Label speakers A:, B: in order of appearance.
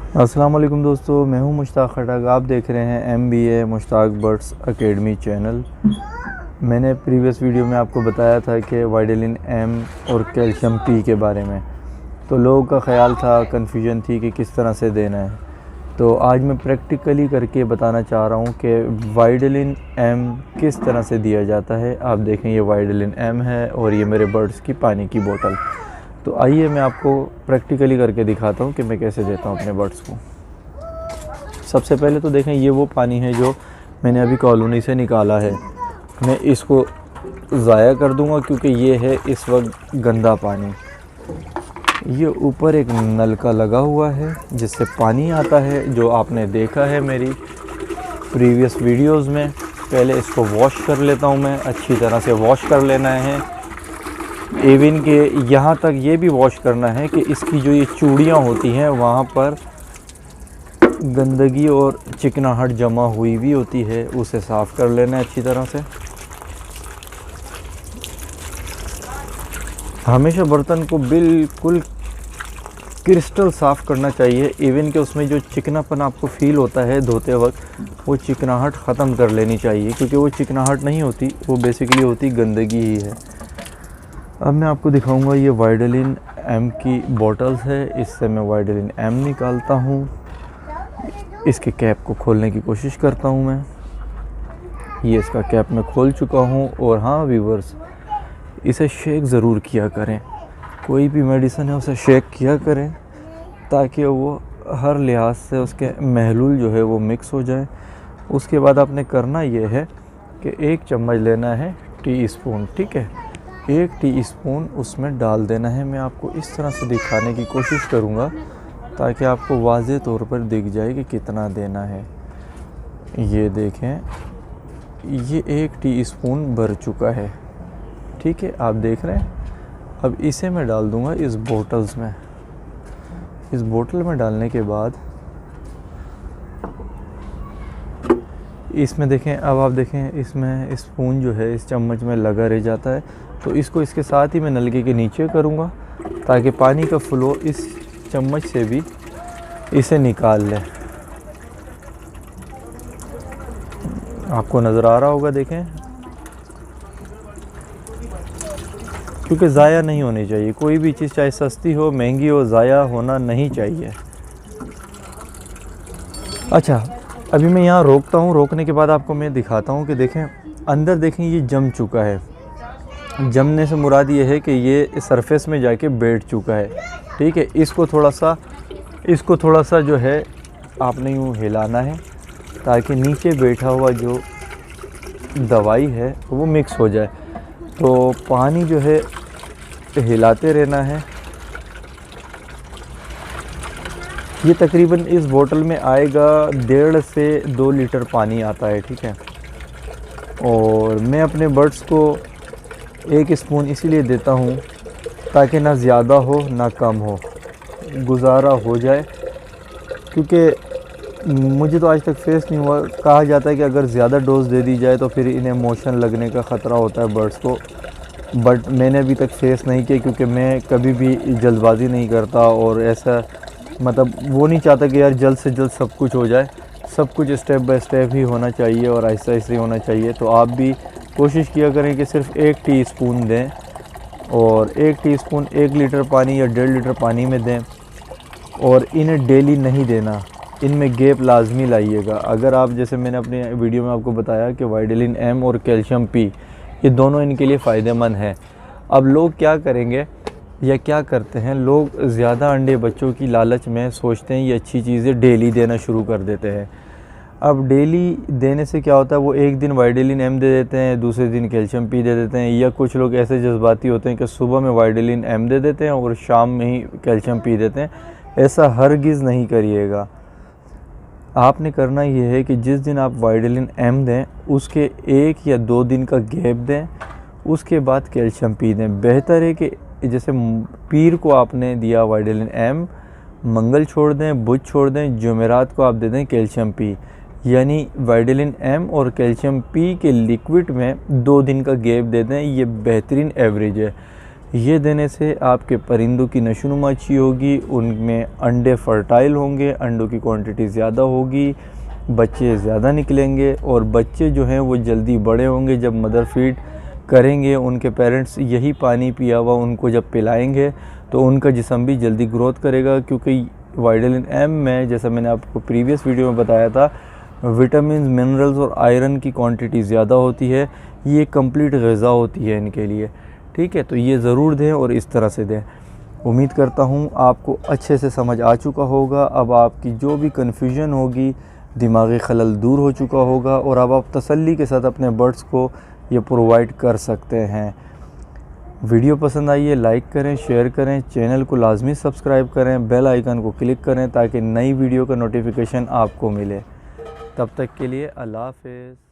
A: अस्सलाम वालेकुम दोस्तों, मैं हूं मुश्ताक खटक। आप देख रहे हैं MBA Mushtaq birds academy channel. मैंने प्रीवियस वीडियो में आपको बताया था कि वाइडेलिन M और कैल्शियम P के बारे में। तो लोगों का ख़्याल था, कन्फ्यूजन थी कि किस तरह से देना है। तो आज मैं प्रैक्टिकली करके बताना चाह रहा हूं कि वाइडेलिन M किस तरह से दिया जाता है। आप देखें, ये वाइडेलिन M है और ये मेरे बर्ड्स की पानी की बोतल। तो आइए मैं आपको प्रैक्टिकली करके दिखाता हूँ कि मैं कैसे देता हूँ अपने बर्ड्स को। सबसे पहले तो देखें, ये वो पानी है जो मैंने अभी कॉलोनी से निकाला है। मैं इसको ज़ाया कर दूँगा क्योंकि ये है इस वक्त गंदा पानी। ये ऊपर एक नलका लगा हुआ है जिससे पानी आता है, जो आपने देखा है मेरी प्रीवियस वीडियोस में। पहले इसको वॉश कर लेता हूँ मैं, अच्छी तरह से वॉश कर लेना है। इवन के यहाँ तक ये भी वॉश करना है कि इसकी जो ये चूड़ियाँ होती हैं वहाँ पर गंदगी और चिकनाहट जमा हुई भी होती है, उसे साफ़ कर लेना है अच्छी तरह से। हमेशा बर्तन को बिल्कुल क्रिस्टल साफ़ करना चाहिए। इवन के उसमें जो चिकनापन आपको फ़ील होता है धोते वक्त, वो चिकनाहट ख़त्म कर लेनी चाहिए, क्योंकि वो चिकनाहट नहीं होती, वो बेसिकली होती गंदगी ही है। अब मैं आपको दिखाऊंगा, ये वाइडेलिन M की बॉटल्स है। इससे मैं वाइडेलिन M निकालता हूँ। इसके कैप को खोलने की कोशिश करता हूँ मैं। ये इसका कैप मैं खोल चुका हूँ। और हाँ व्यूवर्स, इसे शेक ज़रूर किया करें। कोई भी मेडिसिन है उसे शेक किया करें ताकि वो हर लिहाज से उसके महलूल जो है वो मिक्स हो जाए। उसके बाद आपने करना ये है कि 1 चम्मच लेना है टी स्पून, ठीक है। 1 टीस्पून उसमें डाल देना है। मैं आपको इस तरह से दिखाने की कोशिश करूँगा ताकि आपको वाज़ेह तौर पर दिख जाए कि कितना देना है। ये देखें, ये 1 टीस्पून भर चुका है, ठीक है, आप देख रहे हैं। अब इसे मैं डाल दूँगा इस बोतल्स में। इस बोतल में डालने के बाद इसमें देखें, अब आप देखें इसमें स्पून जो है इस चम्मच में लगा रह जाता है। तो इसको इसके साथ ही मैं नलके के नीचे करूँगा ताकि पानी का फ्लो इस चम्मच से भी इसे निकाल ले। आपको नज़र आ रहा होगा, देखें, क्योंकि ज़ाया नहीं होनी चाहिए। कोई भी चीज़ चाहे सस्ती हो महंगी हो, ज़ाया होना नहीं चाहिए। अच्छा, अभी मैं यहाँ रोकता हूँ। रोकने के बाद आपको मैं दिखाता हूँ कि देखें अंदर, देखें ये जम चुका है। जमने से मुराद ये है कि ये सरफेस में जाके बैठ चुका है, ठीक है। इसको थोड़ा सा जो है आपने यूँ हिलाना है ताकि नीचे बैठा हुआ जो दवाई है वो मिक्स हो जाए। तो पानी जो है हिलाते रहना है। ये तकरीबन इस बोतल में आएगा 1.5 से 2 लीटर पानी आता है, ठीक है। और मैं अपने बर्ड्स को 1 स्पून इसीलिए देता हूँ ताकि ना ज़्यादा हो ना कम हो, गुजारा हो जाए। क्योंकि मुझे तो आज तक फेस नहीं हुआ। कहा जाता है कि अगर ज़्यादा डोज़ दे दी जाए तो फिर इन्हें मोशन लगने का ख़तरा होता है बर्ड्स को, बट मैंने अभी तक फेस नहीं किया क्योंकि मैं कभी भी जल्दबाजी नहीं करता और ऐसा मतलब वो नहीं चाहता कि यार जल्द से जल्द सब कुछ हो जाए। सब कुछ स्टेप बाय स्टेप ही होना चाहिए और आहिस्ता आहिस्ता ही होना चाहिए। तो आप भी कोशिश किया करें कि सिर्फ 1 टीस्पून दें, और 1 टीस्पून 1 लीटर पानी या 1.5 लीटर पानी में दें। और इन्हें डेली नहीं देना, इनमें गैप लाजमी लाइएगा। अगर आप, जैसे मैंने अपने वीडियो में आपको बताया कि वाइडेलिन M और कैल्शियम P ये दोनों इनके लिए फ़ायदेमंद हैं। अब लोग क्या करेंगे या क्या करते हैं, लोग ज़्यादा अंडे बच्चों की लालच में सोचते हैं ये अच्छी चीज़ें डेली देना शुरू कर देते हैं। अब डेली देने से क्या होता है, वो एक दिन वाइडेलिन M दे देते हैं, दूसरे दिन कैल्शियम P दे देते हैं। या कुछ लोग ऐसे जज्बाती होते हैं कि सुबह में वाइडेलिन M दे देते हैं और शाम में ही कैल्शियम P देते हैं। ऐसा हरगिज़ नहीं करिएगा। आपने करना ये है कि जिस दिन आप वाइडेलिन M दें उसके 1 या 2 दिन का गैप दें, उसके बाद कैल्शियम P दें। बेहतर है कि जैसे पीर को आपने दिया वाइडेलिन M, मंगल छोड़ दें, बुध छोड़ दें, जुमेरात को आप दे दें कैल्शियम P। यानी वाइडेलिन M और कैल्शियम P के लिक्विड में 2 दिन का गैप दे दें। ये बेहतरीन एवरेज है। ये देने से आपके परिंदों की नशोनुमा अच्छी होगी, उनमें अंडे फर्टाइल होंगे, अंडों की क्वांटिटी ज़्यादा होगी, बच्चे ज़्यादा निकलेंगे और बच्चे जो हैं वो जल्दी बड़े होंगे। जब मदर फीड करेंगे, उनके पेरेंट्स यही पानी पिया हुआ उनको जब पिलाएंगे तो उनका जिस्म भी जल्दी ग्रोथ करेगा, क्योंकि वाइटालिन एम में, जैसा मैंने आपको प्रीवियस वीडियो में बताया था, विटामिन, मिनरल्स और आयरन की क्वांटिटी ज़्यादा होती है। ये कंप्लीट ग़िज़ा होती है इनके लिए, ठीक है। तो ये ज़रूर दें और इस तरह से दें। उम्मीद करता हूँ आपको अच्छे से समझ आ चुका होगा। अब आपकी जो भी कन्फ्यूजन होगी, दिमागी खलल दूर हो चुका होगा और अब आप तसल्ली के साथ अपने बर्ड्स को ये प्रोवाइड कर सकते हैं। वीडियो पसंद आई है लाइक करें, शेयर करें, चैनल को लाजमी सब्सक्राइब करें, बेल आइकन को क्लिक करें ताकि नई वीडियो का नोटिफिकेशन आपको मिले। तब तक के लिए अल्लाह हाफ़िज़।